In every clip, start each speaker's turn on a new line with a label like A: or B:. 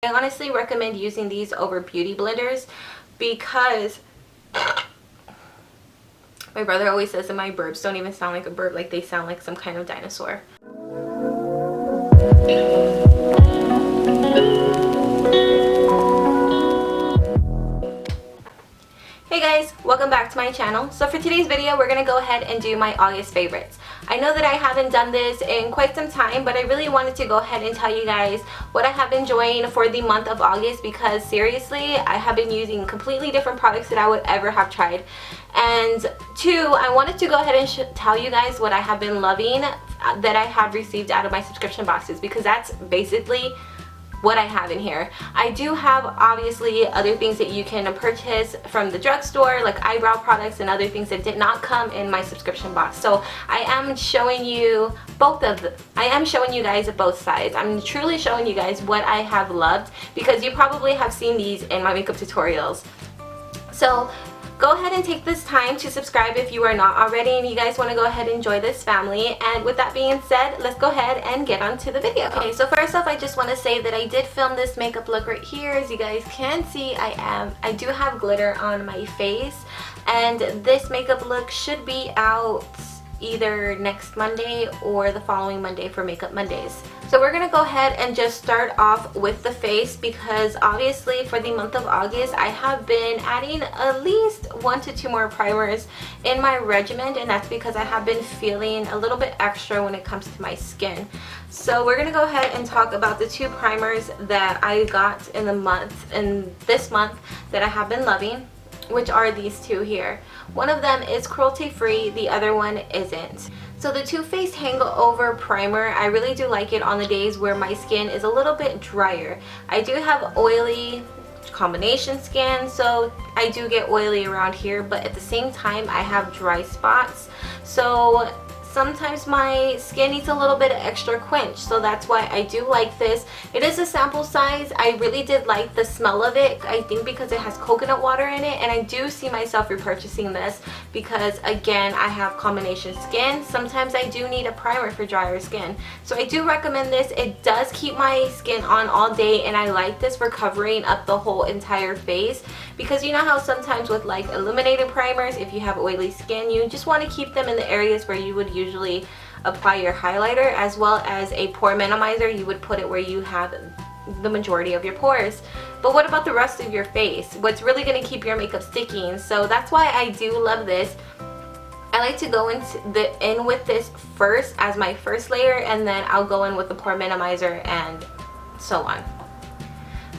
A: I honestly recommend using these over beauty blenders because my brother always says that my burps don't even sound like a burp, like they sound like some kind of dinosaur. Hey guys, welcome back to my channel. So for today's video, we're going to go ahead and do my August favorites. I know that I haven't done this in quite some time, but I really wanted to go ahead and tell you guys what I have been enjoying for the month of August, because seriously, I have been using completely different products that I would ever have tried. And two, I wanted to go ahead and tell you guys what I have been loving that I have received out of my subscription boxes, because that's basically what I have in here. I do have obviously other things that you can purchase from the drugstore, like eyebrow products and other things that did not come in my subscription box. So I am showing you I am showing you guys both sides. I'm truly showing you guys what I have loved, because you probably have seen these in my makeup tutorials. So go ahead and take this time to subscribe if you are not already and you guys want to go ahead and enjoy this family. And with that being said, let's go ahead and get on to the video. Okay, so first off, I just want to say that I did film this makeup look right here. As you guys can see, I do have glitter on my face, and this makeup look should be out either next Monday or the following Monday for Makeup Mondays. So we're gonna go ahead and just start off with the face, because obviously for the month of August I have been adding at least 1 to 2 more primers in my regimen, and that's because I have been feeling a little bit extra when it comes to my skin. So we're gonna go ahead and talk about the 2 primers that I got in this month that I have been loving, which are these 2 here. One of them is cruelty free, the other one isn't. So the Too Faced Hangover Primer, I really do like it on the days where my skin is a little bit drier. I do have oily combination skin, so I do get oily around here, but at the same time I have dry spots. So sometimes my skin needs a little bit of extra quench, so that's why I do like this. It is a sample size. I really did like the smell of it, I think because it has coconut water in it, and I do see myself repurchasing this because, again, I have combination skin. Sometimes I do need a primer for drier skin, so I do recommend this. It does keep my skin on all day, and I like this for covering up the whole entire face, because you know how sometimes with like illuminated primers, if you have oily skin, you just want to keep them in the areas where you would usually apply your highlighter, as well as a pore minimizer. You would put it where you have the majority of your pores. But what about the rest of your face? What's really going to keep your makeup sticking? So that's why I do love this. I like to go in with this first as my first layer, and then I'll go in with the pore minimizer and so on.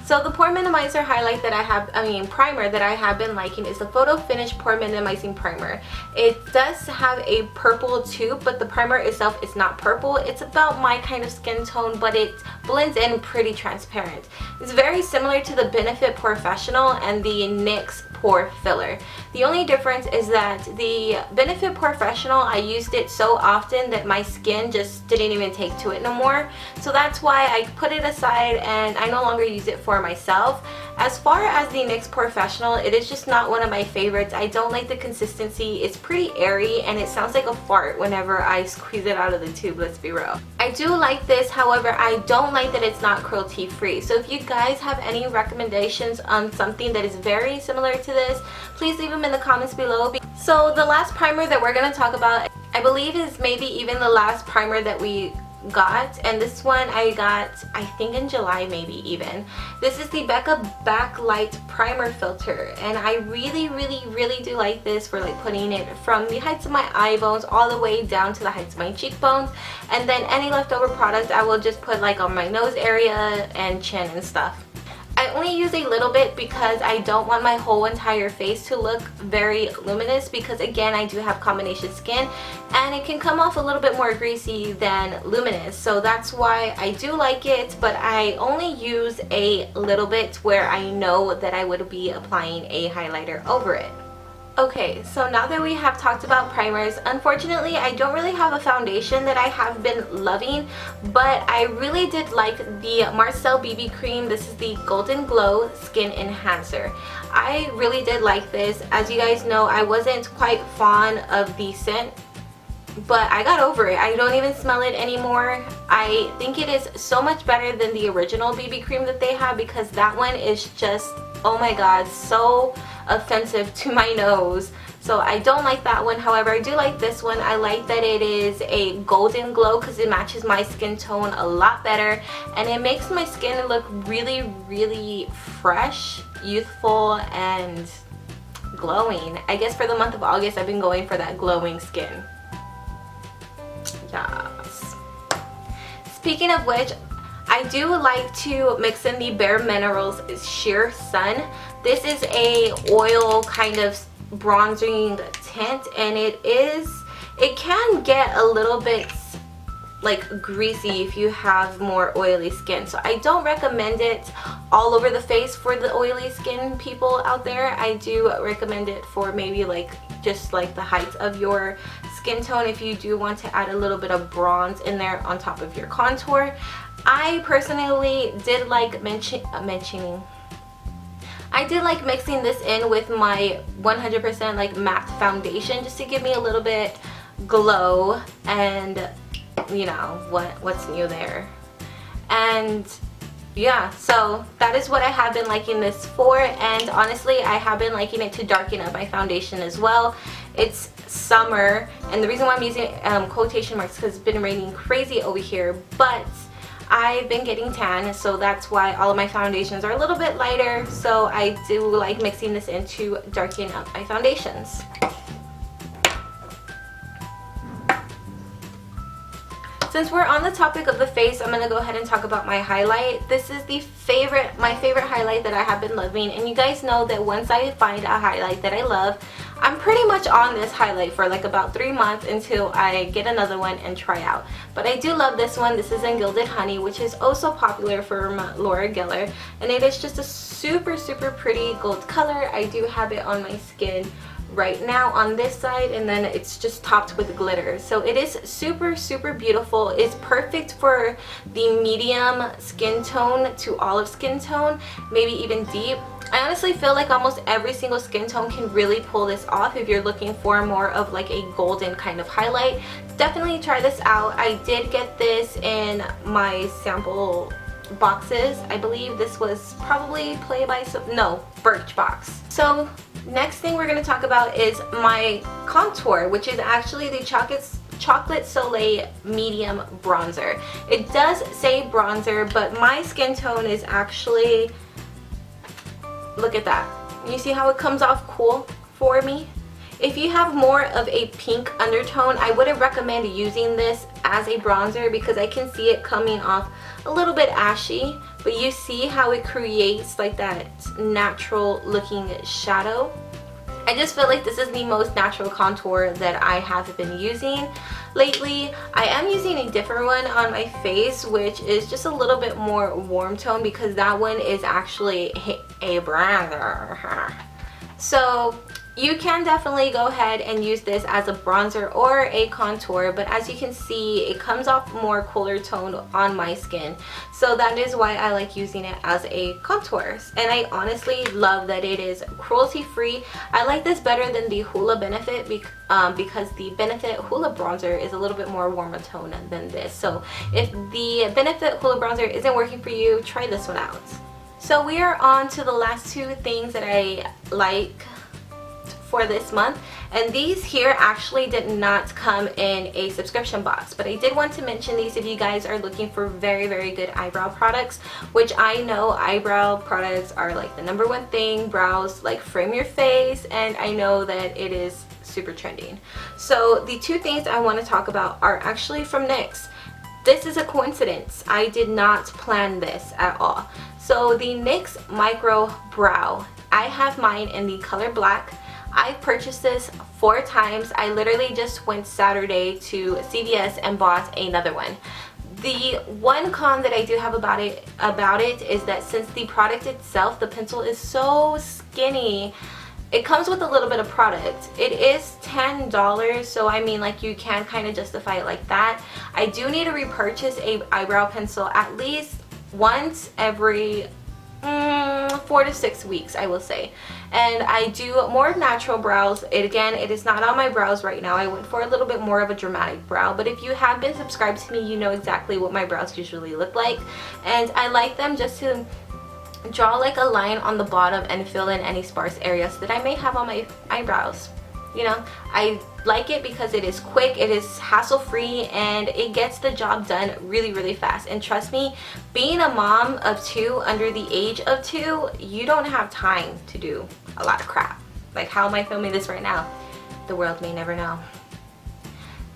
A: So the pore minimizer primer that I have been liking is the Photo Finish Pore Minimizing Primer. It does have a purple tube, but the primer itself is not purple. It's about my kind of skin tone, but it blends in pretty transparent. It's very similar to the Benefit Professional and the NYX Pore Filler. The only difference is that the Benefit Professional, I used it so often that my skin just didn't even take to it no more. So that's why I put it aside and I no longer use it for myself. As far as the NYX Professional, it is just not one of my favorites. I don't like the consistency. It's pretty airy and it sounds like a fart whenever I squeeze it out of the tube, let's be real. I do like this, however, I don't like that it's not cruelty free. So if you guys have any recommendations on something that is very similar to this, please leave them in the comments below. So the last primer that we're going to talk about, I believe, is maybe even the last primer that we got, and this one I got I think in July, maybe even. This is the Becca Backlight Primer Filter, and I really do like this for like putting it from the heights of my eye bones all the way down to the heights of my cheekbones, and then any leftover product I will just put like on my nose area and chin and stuff. I only use a little bit because I don't want my whole entire face to look very luminous, because again, I do have combination skin and it can come off a little bit more greasy than luminous. So that's why I do like it, but I only use a little bit where I know that I would be applying a highlighter over it. Okay, so now that we have talked about primers, unfortunately I don't really have a foundation that I have been loving, but I really did like the Marcel BB Cream. This is the Golden Glow Skin Enhancer. I really did like this. As you guys know, I wasn't quite fond of the scent but I got over it. I don't even smell it anymore. I think it is so much better than the original BB cream that they have, because that one is just, oh my god, so offensive to my nose. So I don't like that one. However, I do like this one. I like that it is a golden glow because it matches my skin tone a lot better, and it makes my skin look really, really fresh, youthful, and glowing. I guess for the month of August, I've been going for that glowing skin. Yes. Speaking of which, I do like to mix in the Bare Minerals Sheer Sun. This is a oil kind of bronzing tint, and it can get a little bit like greasy if you have more oily skin. So I don't recommend it all over the face for the oily skin people out there. I do recommend it for maybe like just like the height of your skin tone if you do want to add a little bit of bronze in there on top of your contour. I personally did like I did like mixing this in with my 100% like matte foundation just to give me a little bit glow, and you know what's new there. And yeah, so that is what I have been liking this for, and honestly I have been liking it to darken up my foundation as well. It's summer, and the reason why I'm using quotation marks because it's been raining crazy over here, but I've been getting tan, so that's why all of my foundations are a little bit lighter. So I do like mixing this in to darken up my foundations. Since we're on the topic of the face, I'm going to go ahead and talk about my highlight. This is my favorite highlight that I have been loving, and you guys know that once I find a highlight that I love, I'm pretty much on this highlight for like about 3 months until I get another one and try out. But I do love this one. This is in Gilded Honey, which is also popular from Laura Geller, and it is just a super, super pretty gold color. I do have it on my skin right now on this side, and then it's just topped with glitter. So it is super, super beautiful. It's perfect for the medium skin tone to olive skin tone, maybe even deep. I honestly feel like almost every single skin tone can really pull this off if you're looking for more of like a golden kind of highlight. Definitely try this out. I did get this in my sample boxes. I believe this was probably Birchbox. So next thing we're going to talk about is my contour, which is actually the Chocolate Soleil medium bronzer. It does say bronzer, but my skin tone is actually, look at that. You see how it comes off cool for me? If you have more of a pink undertone, I wouldn't recommend using this as a bronzer because I can see it coming off a little bit ashy, but you see how it creates like that natural looking shadow. I just feel like this is the most natural contour that I have been using lately. I am using a different one on my face, which is just a little bit more warm tone because that one is actually a bronzer. So you can definitely go ahead and use this as a bronzer or a contour, but as you can see, it comes off more cooler tone on my skin. So that is why I like using it as a contour. And I honestly love that it is cruelty free. I like this better than the Hoola Benefit because the Benefit Hoola bronzer is a little bit more warmer tone than this. So if the Benefit Hoola bronzer isn't working for you, try this one out. So we are on to the last two things that I like for this month, and these here actually did not come in a subscription box, but I did want to mention these if you guys are looking for very, very good eyebrow products, which I know eyebrow products are like the #1 thing. Brows like frame your face, and I know that it is super trending. So the two things I want to talk about are actually from NYX. This is a coincidence. I did not plan this at all. So the NYX Micro Brow, I have mine in the color black. I've purchased this 4 times. I literally just went Saturday to CVS and bought another one. The one con that I do have about it is that since the product itself, the pencil is so skinny, it comes with a little bit of product. It is $10, so I mean, like, you can kind of justify it like that. I do need to repurchase a eyebrow pencil at least once every 4 to 6 weeks, I will say. And I do more natural brows. Again, it is not on my brows right now. I went for a little bit more of a dramatic brow, but if you have been subscribed to me, you know exactly what my brows usually look like. And I like them just to draw like a line on the bottom and fill in any sparse areas that I may have on my eyebrows. You know, I like it because it is quick, it is hassle-free, and it gets the job done really, really fast. And trust me, being a mom of 2 under the age of 2, you don't have time to do a lot of crap. Like, how am I filming this right now? The world may never know.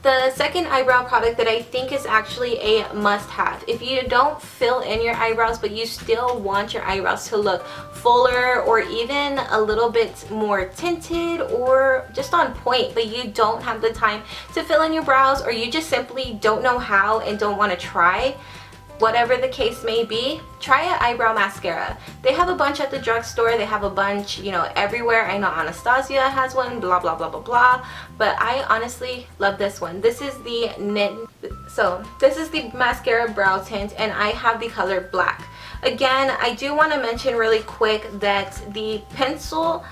A: The second eyebrow product that I think is actually a must-have, if you don't fill in your eyebrows but you still want your eyebrows to look fuller or even a little bit more tinted or just on point, but you don't have the time to fill in your brows, or you just simply don't know how and don't want to try, whatever the case may be, try an eyebrow mascara. They have a bunch at the drugstore, they have a bunch, you know, everywhere. I know Anastasia has one, blah blah blah blah blah, but I honestly love this one. This is the this is the mascara brow tint, and I have the color black. Again, I do want to mention really quick that the pencil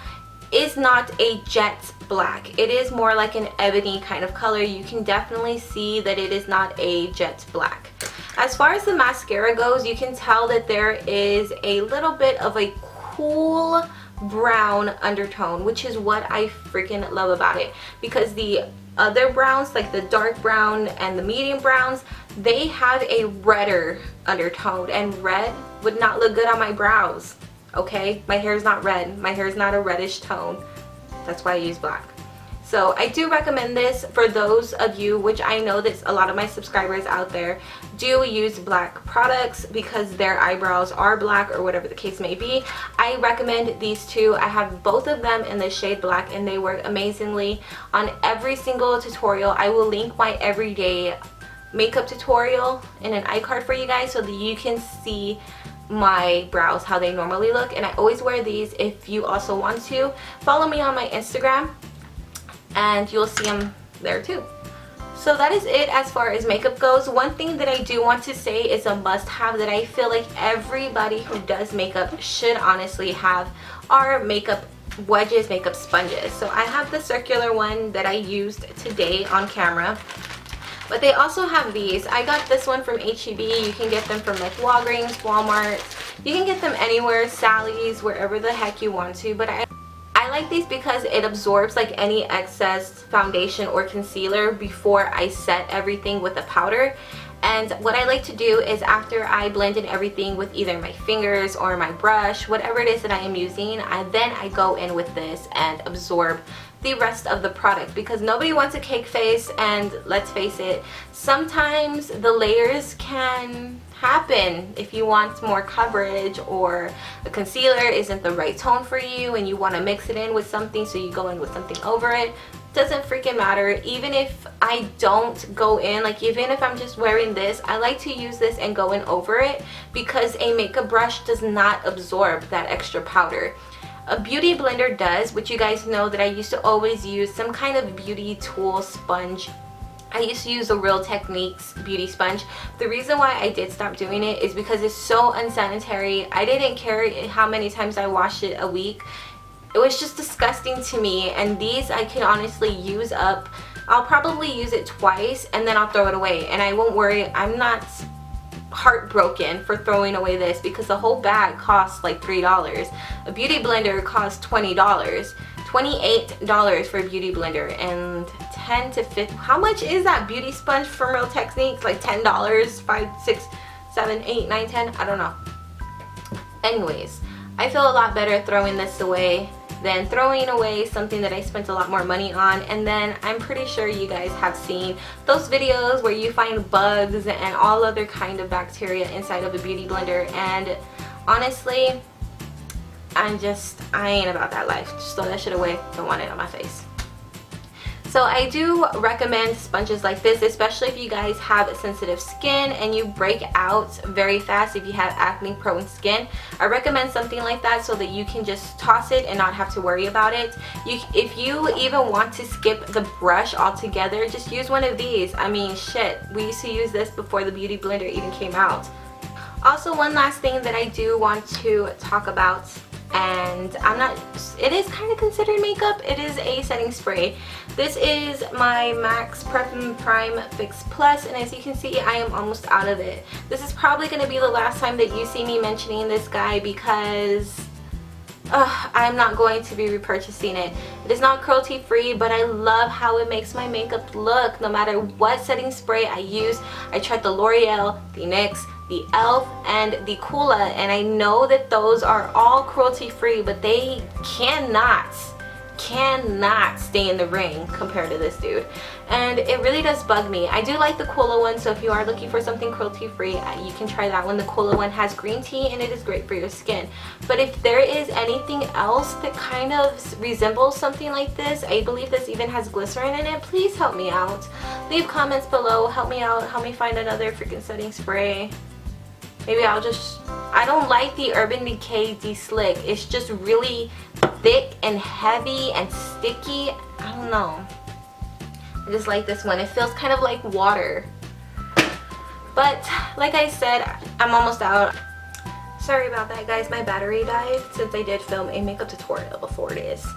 A: is not a jet black. It is more like an ebony kind of color. You can definitely see that it is not a jet black. As far as the mascara goes, you can tell that there is a little bit of a cool brown undertone, which is what I freaking love about it, because the other browns, like the dark brown and the medium browns, they have a redder undertone, and red would not look good on my brows. Okay, my hair is not red, my hair is not a reddish tone. That's why I use black. So I do recommend this for those of you, which I know that a lot of my subscribers out there do use black products because their eyebrows are black or whatever the case may be. I recommend these two. I have both of them in the shade black, and they work amazingly on every single tutorial. I will link my everyday makeup tutorial in an iCard for you guys so that you can see my brows how they normally look. And I always wear these. If you also want to follow me on my Instagram, and you'll see them there too. So that is it as far as makeup goes. One thing that I do want to say is a must-have that I feel like everybody who does makeup should honestly have are makeup wedges, makeup sponges. So I have the circular one that I used today on camera, but they also have these. I got this one from H-E-B. You can get them from like Walgreens, Walmart. You can get them anywhere, Sally's, wherever the heck you want to, but I like these because it absorbs like any excess foundation or concealer before I set everything with a powder. And what I like to do is, after I blend in everything with either my fingers or my brush, whatever it is that I am using, then I go in with this and absorb the rest of the product, because nobody wants a cake face, and let's face it, sometimes the layers can happen if you want more coverage, or the concealer isn't the right tone for you and you want to mix it in with something, so you go in with something over it. Doesn't freaking matter. Even if I don't go in, like even if I'm just wearing this, I like to use this and go in over it, because a makeup brush does not absorb that extra powder. A beauty blender does, which you guys know that I used to always use some kind of beauty tool sponge. I used to use the Real Techniques beauty sponge. The reason why I did stop doing it is because it's so unsanitary. I didn't care how many times I washed it a week. It was just disgusting to me, and these I can honestly use up. I'll probably use it twice and then I'll throw it away, and I won't worry. I'm not heartbroken for throwing away this, because the whole bag costs like $3. A beauty blender costs $20. $28 for a beauty blender, and 10 to 50. How much is that beauty sponge from Real Techniques? Like $10, 5, 6, 7, 8, 9, 10, I don't know. Anyways, I feel a lot better throwing this away than throwing away something that I spent a lot more money on. And then I'm pretty sure you guys have seen those videos where you find bugs and all other kind of bacteria inside of a beauty blender, and honestly, I ain't about that life. Just throw that shit away. Don't want it on my face. So I do recommend sponges like this, especially if you guys have sensitive skin and you break out very fast. If you have acne prone skin, I recommend something like that so that you can just toss it and not have to worry about it. If you even want to skip the brush altogether, just use one of these. I mean, shit, we used to use this before the beauty blender even came out. Also, one last thing that I do want to talk about, and it is kind of considered makeup. It is a setting spray. This is my MAC's Prep and Prime Fix Plus, and as you can see, I am almost out of it. This is probably going to be the last time that you see me mentioning this guy because I'm not going to be repurchasing it. It is not cruelty free, but I love how it makes my makeup look no matter what setting spray I use. I tried the L'Oreal, the NYX, the e.l.f. and the Coola, and I know that those are all cruelty free, but they cannot stay in the ring compared to this dude, and it really does bug me. I do like the Coola one, so if you are looking for something cruelty free, you can try that one. The Coola one has green tea and it is great for your skin. But if there is anything else that kind of resembles something like this, I believe this even has glycerin in it, please help me out. Leave comments below, help me out, help me find another freaking setting spray. Maybe I don't like the Urban Decay De-Slick. It's just really thick and heavy and sticky. I don't know. I just like this one. It feels kind of like water. But like I said, I'm almost out. Sorry about that, guys. My battery died since I did film a makeup tutorial before this.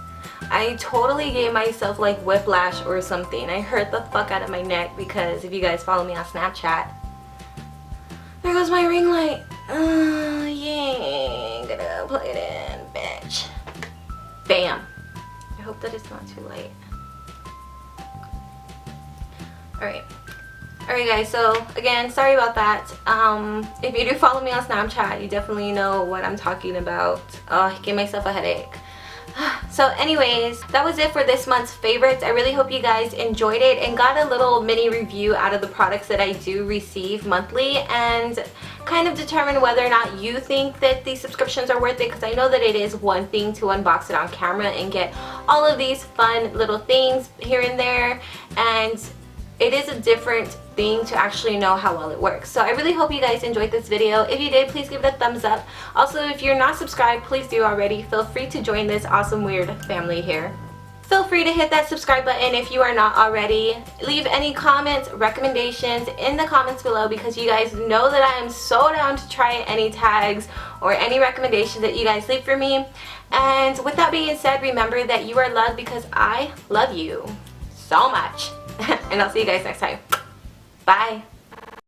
A: I totally gave myself like whiplash or something. I hurt the fuck out of my neck because if you guys follow me on Snapchat, there goes my ring light. Yeah, gonna plug it in, bitch. Bam. I hope that it's not too late. Alright, guys, so again, sorry about that. If you do follow me on Snapchat, you definitely know what I'm talking about. I gave myself a headache. So anyways, that was it for this month's favorites. I really hope you guys enjoyed it and got a little mini review out of the products that I do receive monthly, and kind of determine whether or not you think that these subscriptions are worth it, because I know that it is one thing to unbox it on camera and get all of these fun little things here and there, and it is a different thing to actually know how well it works. So I really hope you guys enjoyed this video. If you did, please give it a thumbs up. Also, if you're not subscribed, please do already. Feel free to join this awesome weird family here. Feel free to hit that subscribe button if you are not already. Leave any comments, recommendations in the comments below, because you guys know that I am so down to try any tags or any recommendations that you guys leave for me. And with that being said, remember that you are loved because I love you so much. And I'll see you guys next time. Bye.